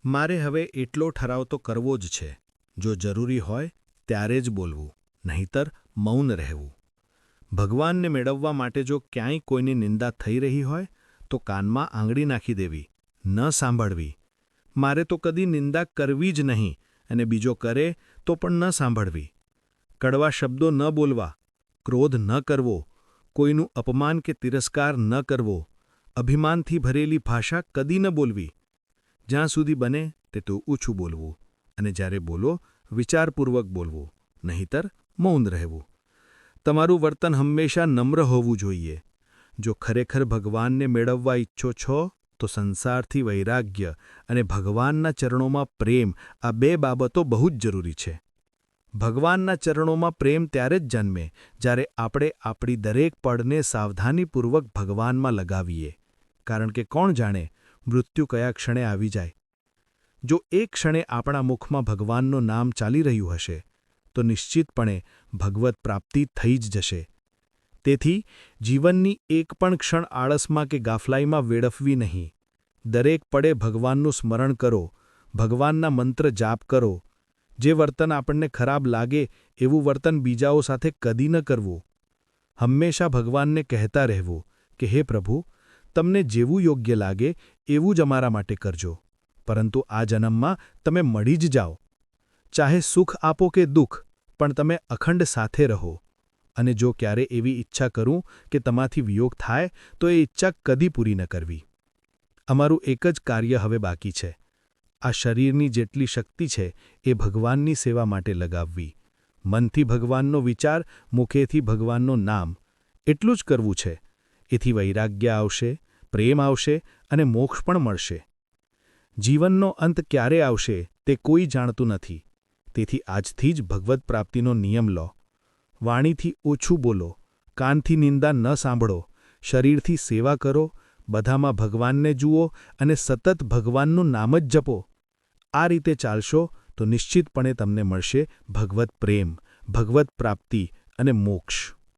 મારે હવે એટલો ઠરાવ તો કરવો જ છે. જો જરૂરી હોય ત્યારે જ બોલવું, નહીંતર મૌન રહેવું. ભગવાનને મેળવવા માટે જો ક્યાંય કોઈની નિંદા થઈ રહી હોય તો કાનમાં આંગળી નાખી દેવી, ન સાંભળવી. મારે તો કદી નિંદા કરવી જ નહીં, અને બીજો કરે તો પણ ન સાંભળવી. કડવા શબ્દો ન બોલવા, ક્રોધ ન કરવો, કોઈનું અપમાન કે તિરસ્કાર ન કરવો, અભિમાનથી ભરેલી ભાષા કદી ન બોલવી. જ્યાં સુધી બને તેટલું ઓછું બોલવું, અને જ્યારે બોલો વિચારપૂર્વક બોલવું, નહીંતર મૌન રહેવું. તમારું વર્તન હંમેશા નમ્ર હોવું જોઈએ. જો ખરેખર ભગવાનને મેળવવા ઈચ્છો છો તો સંસારથી વૈરાગ્ય અને ભગવાનના ચરણોમાં પ્રેમ, આ બે બાબતો બહુ જ જરૂરી છે. ભગવાનના ચરણોમાં પ્રેમ ત્યારે જ જન્મે જ્યારે આપણે આપણી દરેક પળને સાવધાનીપૂર્વક ભગવાનમાં લગાવીએ, કારણ કે કોણ જાણે મૃત્યુ કયા ક્ષણે આવી જાય. જો એક ક્ષણે આપણા મુખમાં ભગવાનનું નામ ચાલી રહ્યું હશે તો નિશ્ચિતપણે ભગવત પ્રાપ્તિ થઈ જ જશે. તેથી જીવનની એક પણ ક્ષણ આળસમાં કે ગાફલાઈમાં વેડફવી નહીં. દરેક પળે ભગવાનનું સ્મરણ કરો, ભગવાનના મંત્ર જાપ કરો. જે વર્તન આપણને ખરાબ લાગે એવું વર્તન બીજાઓ સાથે કદી ન કરવું. હંમેશા ભગવાનને કહેતા રહેવું કે હે પ્રભુ, તમને જેવું યોગ્ય લાગે એવું જ અમારા માટે કરજો, પરંતુ આ જન્મમાં તમે મળી જ જાઓ. ચાહે સુખ આપો કે દુઃખ, પણ તમે અખંડ સાથે રહો. અને જો ક્યારે એવી ઈચ્છા કરું કે તમાથી વિયોગ થાય તો એ ઈચ્છા કદી પૂરી ન કરવી. અમારું એક જ કાર્ય હવે બાકી છે. આ શરીરની જેટલી શક્તિ છે એ ભગવાનની સેવા માટે લગાવવી. મનથી ભગવાનનો વિચાર, મુખેથી ભગવાનનું નામ, એટલું જ કરવું છે. એથી વૈરાગ્ય આવશે, પ્રેમ આવશે અને મોક્ષ પણ મળશે. જીવનનો અંત ક્યારે આવશે તે કોઈ જાણતું નથી. તેથી આજથી જ ભગવત પ્રાપ્તિનો નિયમ લો. વાણીથી ઓછું બોલો, કાનથી નિંદા ન સાંભળો, શરીરથી સેવા કરો, બધામાં ભગવાનને જુઓ અને સતત ભગવાનનું નામ જ જપો. આ રીતે ચાલશો તો નિશ્ચિતપણે તમને મળશે ભગવત પ્રેમ, ભગવત પ્રાપ્તિ અને મોક્ષ.